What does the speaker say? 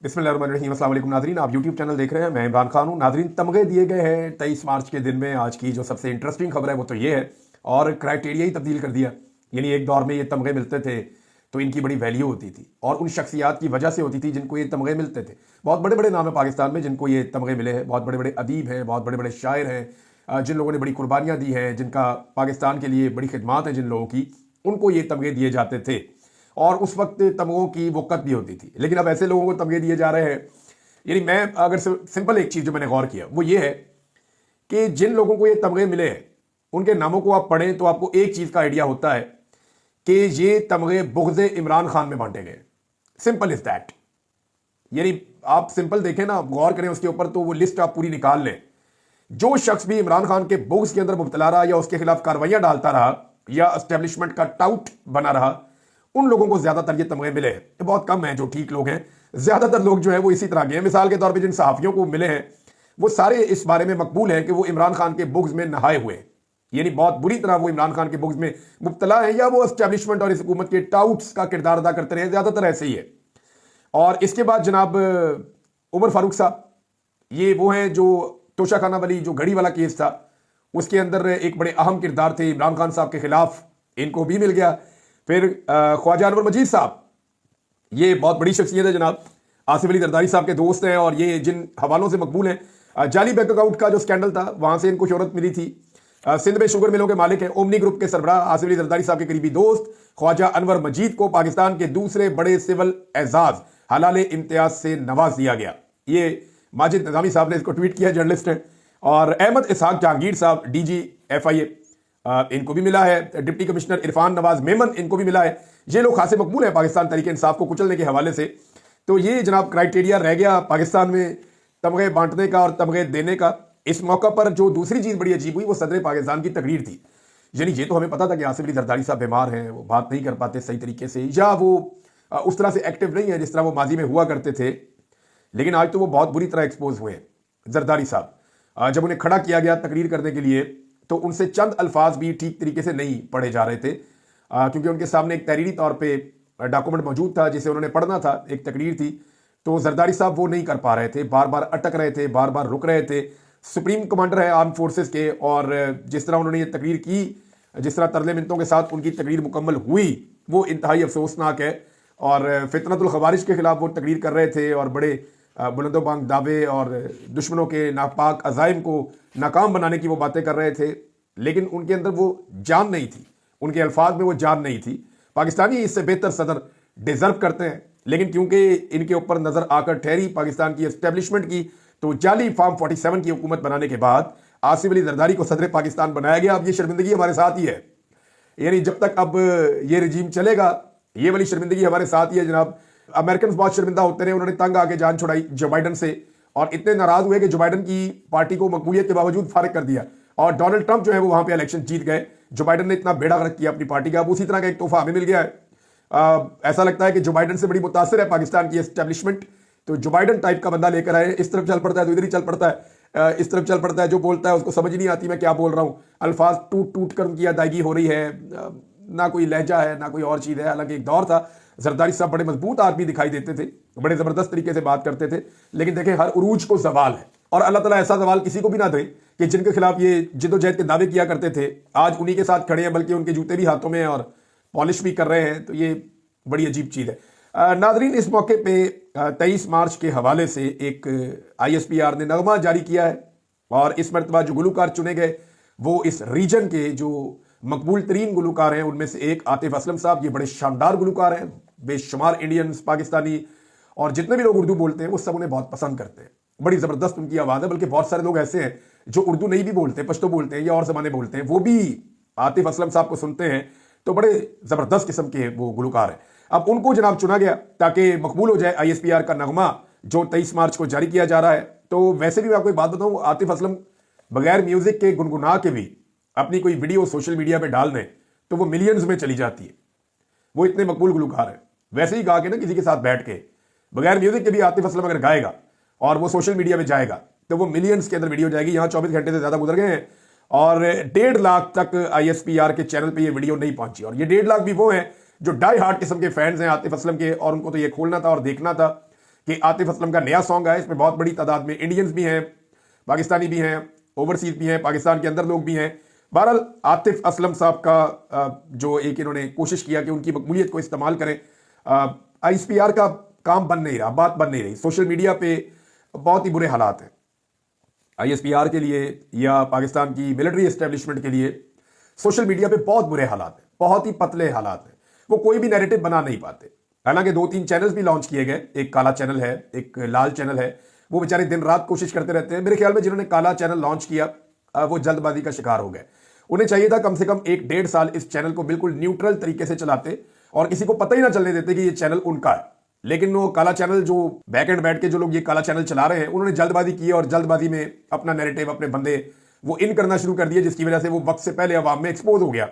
बिस्मिल्लाहिर्रहमानिर्रहीम। अस्सलाम वालेकुम नाज़रीन, आप यूट्यूब चैनल देख रहे हैं। मैं इमरान खान हूँ। नाज़रीन, तमगे दिए गए हैं 23 मार्च के दिन में। आज की जो सबसे इंटरेस्टिंग खबर है वो तो ये है, और क्राइटेरिया ही तब्दील कर दिया। यानी एक दौर में ये तमगे मिलते थे तो इनकी बड़ी वैल्यू होती थी, और उन शख्सियात की वजह से होती थी जिनको ये तमगे मिलते थे। बहुत बड़े बड़े नाम है पाकिस्तान में जिनको ये तमगे मिले हैं। बहुत बड़े बड़े अदीब हैं, बहुत बड़े बड़े शायर हैं, जिन लोगों ने बड़ी कुर्बानियाँ दी हैं, जिनका पाकिस्तान के लिए बड़ी खिदमात है जिन लोगों की, उनको ये तमगे दिए जाते थे। और उस वक्त तमगों की वक़्त भी होती थी। लेकिन अब ऐसे लोगों को तमगे दिए जा रहे हैं। यानी मैं अगर सिंपल एक चीज़ जो मैंने गौर किया वो ये है कि जिन लोगों को ये तमगे मिले हैं उनके नामों को आप पढ़ें तो आपको एक चीज़ का आइडिया होता है कि ये तमगे बुग़्ज़ इमरान खान में बांटे गए। Simple is that. यानी आप सिंपल देखें ना, गौर करें उसके ऊपर, तो वो लिस्ट आप पूरी निकाल लें। जो शख्स भी इमरान खान के बुग़्ज़ के अंदर मुब्तला रहा, या उसके खिलाफ कार्रवाइयां डालता रहा, या एस्टेब्लिशमेंट का टाउट बना रहा, उन लोगों को ज्यादातर ये तमगे मिले हैं। बहुत कम हैं जो ठीक लोग हैं, ज्यादातर लोग जो है वो इसी तरह के हैं। मिसाल के तौर पे जिन सहाफ़ियों को मिले हैं वो सारे इस बारे में मकबूल हैं कि वो इमरान खान के बुग़्ज़ में नहाए हुए हैं। यानी बहुत बुरी तरह वो इमरान खान के बुग़्ज़ में मुब्तला है, या वो एस्टेब्लिशमेंट और इस हुकूमत के टाउट्स का किरदार अदा करते रहे। ज्यादातर ऐसे ही है। और इसके बाद जनाब उमर फारूक साहब, ये वो हैं जो तोशा खाना वाली जो घड़ी वाला केस था उसके अंदर एक बड़े अहम किरदार थे इमरान खान साहब के खिलाफ, इनको भी मिल गया। फिर ख्वाजा अनवर मजीद साहब, ये बहुत बड़ी शख्सियत है जनाब, आसिफ अली जरदारी साहब के दोस्त हैं, और ये जिन हवालों से मकबूल हैं, जाली बैंक अकाउंट का जो स्कैंडल था वहां से इनको शोहरत मिली थी। सिंध में शुगर मिलों के मालिक हैं। ओमनी ग्रुप के सरबराह आसिफ अली जरदारी साहब के करीबी दोस्त ख्वाजा अनवर मजीद को पाकिस्तान के दूसरे बड़े सिविल एजाज हलाल इम्तियाज से नवाज दिया गया। ये माजिद निजामी साहब ने इसको ट्वीट किया, जर्नलिस्ट हैं। और अहमद इसहाक जहांगीर साहब, DG FIA, इनको भी मिला है। डिप्टी कमिश्नर इरफान नवाज मेमन, इनको भी मिला है। ये लोग खासे मकबूल हैं पाकिस्तान तहरीक इंसाफ को कुचलने के हवाले से। तो ये जनाब क्राइटेरिया रह गया पाकिस्तान में तमगे बांटने का और तमगे देने का। इस मौका पर जो दूसरी चीज़ बड़ी अजीब हुई वो सदर पाकिस्तान की तकरीर थी। यानी ये तो हमें पता था कि आसिफ अली जरदारी साहब बीमार हैं, वो बात नहीं कर पाते सही तरीके से, या वो उस तरह से एक्टिव नहीं है जिस तरह वो माजी में हुआ करते थे। लेकिन आज तो वो बहुत बुरी तरह एक्सपोज हुए जरदारी साहब। जब उन्हें खड़ा किया गया तकरीर करने के लिए तो उनसे चंद अल्फाज भी ठीक तरीके से नहीं पढ़े जा रहे थे, क्योंकि उनके सामने एक तहरीरी तौर पे डॉक्यूमेंट मौजूद था जिसे उन्होंने पढ़ना था, एक तकरीर थी। तो जरदारी साहब वो नहीं कर पा रहे थे, बार बार अटक रहे थे, बार बार रुक रहे थे। सुप्रीम कमांडर है आर्म फोर्सेस के, और जिस तरह उन्होंने ये तकरीर की, जिस तरह तरले मिनतों के साथ उनकी तकरीर मुकम्मल हुई, वो इंतहाई अफसोसनाक है। और फितनतुल खवारिज के खिलाफ वो तकरीर कर रहे थे, और बड़े बुलंदोबांग दावे और दुश्मनों के नापाक अज़ाइम को नाकाम बनाने की वो बातें कर रहे थे। लेकिन उनके अंदर वो जान नहीं थी, उनके अल्फाज में वो जान नहीं थी। पाकिस्तानी इससे बेहतर सदर डिजर्व करते हैं, लेकिन क्योंकि इनके ऊपर नजर आकर ठहरी पाकिस्तान की एस्टेब्लिशमेंट की, तो जाली फार्म 47 की हुकूमत बनाने के बाद आसिफ अली जरदारी को सदर पाकिस्तान बनाया गया। अब ये शर्मिंदगी हमारे साथ ही है। यानी जब तक अब ये रजीम चलेगा, ये वाली शर्मिंदगी हमारे साथ ही है जनाब। अमेरिकन बहुत शर्मिंदा होते रहे, उन्होंने तंग आके जान छुड़ाई जो बाइडन से, और इतने नाराज हुए कि जो बाइडन की पार्टी को मकबूलियत के बावजूद फारिग कर दिया, और डोनाल्ड ट्रंप जो है वो वहां पे इलेक्शन जीत गए। जो बाइडन ने इतना बेड़ा गर्क किया अपनी पार्टी का, अब उसी तरह का एक तोहफा हमें मिल गया है। ऐसा लगता है कि जो बाइडन से बड़ी मुतासिर है पाकिस्तान की एस्टेब्लिशमेंट, तो जो बाइडन टाइप का बंदा लेकर आए, इस तरफ चल पड़ता है तो इधर ही चल पड़ता है, इस तरफ चल पड़ता है, जो बोलता है उसको समझ नहीं आती मैं क्या बोल रहा हूँ। अल्फाज टूट टूट कर उनकी अदायगी हो रही है, ना कोई लहजा है ना कोई और चीज़ है। हालांकि एक दौर था जरदारी साहब बड़े मजबूत आदमी दिखाई देते थे, बड़े ज़बरदस्त तरीके से बात करते थे। लेकिन देखें, हर उरूज को जवाल है, और अल्लाह ताला ऐसा जवाल किसी को भी ना दे कि जिनके खिलाफ ये जिद्दोजहद के दावे किया करते थे आज उन्हीं के साथ खड़े हैं, बल्कि उनके जूते भी हाथों में और पॉलिश भी कर रहे हैं। तो ये बड़ी अजीब चीज़ है। नाजरीन, इस मौके पे 23 मार्च के हवाले से एक ISPR ने नगमा जारी किया है, और इस मरतबा जो गुलूकार चुने गए वो इस रीजन के जो मकबूल तरीन गुलूकार हैं उनमें से एक आतिफ असलम साहब। ये बड़े शानदार गुलूकार हैं, बेशुमार इंडियंस, पाकिस्तानी और जितने भी लोग उर्दू बोलते हैं वो सब उन्हें बहुत पसंद करते हैं। बड़ी ज़बरदस्त उनकी आवाज़ है। बल्कि बहुत सारे लोग ऐसे हैं जो उर्दू नहीं भी बोलते, पश्तो बोलते हैं या और ज़बानें बोलते हैं, वो भी आतिफ असलम साहब को सुनते हैं। तो बड़े ज़बरदस्त किस्म के वो गुलूकार हैं। अब उनको जनाब चुना गया ताकि मकबूल हो जाए ISPR का नगमा जो 23 मार्च को जारी किया जा रहा है। तो वैसे भी मैं आपको एक बात बताऊँ, आतिफ असलम बगैर म्यूज़िक के गुनगुना के भी अपनी कोई वीडियो सोशल मीडिया पे डाल दें तो वो मिलियंस में चली जाती है। वो इतने मकबूल गुलूकार है। वैसे ही गा के ना किसी के साथ बैठ के बगैर म्यूजिक के भी आतिफ असलम अगर गाएगा और वो सोशल मीडिया पे जाएगा तो वो मिलियंस के अंदर वीडियो जाएगी। यहाँ 24 घंटे से ज्यादा गुजर गए हैं और 1.5 लाख तक ISPR के चैनल पे ये वीडियो नहीं पहुंची। और ये 1.5 लाख भी वो हैं जो डाई हार्ट किस्म के फैंस हैं आतिफ असलम के, और उनको तो ये खोलना था और देखना था कि आतिफ असलम का नया सॉन्ग आया, इसमें बहुत बड़ी तादाद में इंडियंस भी हैं, पाकिस्तानी भी हैं, ओवरसीज भी हैं, पाकिस्तान के अंदर लोग भी हैं। बहरहाल आतिफ असलम साहब का जो एक इन्होंने कोशिश किया कि उनकी मकबूलियत को इस्तेमाल करें, ISPR का काम बन नहीं रहा, बात बन नहीं रही। सोशल मीडिया पे बहुत ही बुरे हालात हैं ISPR के लिए या पाकिस्तान की मिलिट्री एस्टेब्लिशमेंट के लिए। सोशल मीडिया पे बहुत बुरे हालात हैं, बहुत ही पतले हालात हैं, वो कोई भी नैरेटिव बना नहीं पाते। हालांकि 2-3 चैनल्स भी लॉन्च किए गए, एक काला चैनल है, एक लाल चैनल है, वो बेचारे दिन रात कोशिश करते रहते हैं। मेरे ख्याल में जिन्होंने काला चैनल लॉन्च किया वो जल्दबाजी का शिकार हो गए। उन्हें चाहिए था कम से कम 1-1.5 साल इस चैनल को बिल्कुल न्यूट्रल तरीके से चलाते और किसी को पता ही ना चलने देते कि ये चैनल उनका है। लेकिन वो काला चैनल, जो बैक एंड बैठ के जो लोग ये काला चैनल चला रहे हैं, उन्होंने जल्दबाजी की और जल्दबाजी में अपना नैरेटिव, अपने बंदे वो इन करना शुरू कर दिए, जिसकी वजह से वो वक्त से पहले अवाम में एक्सपोज हो गया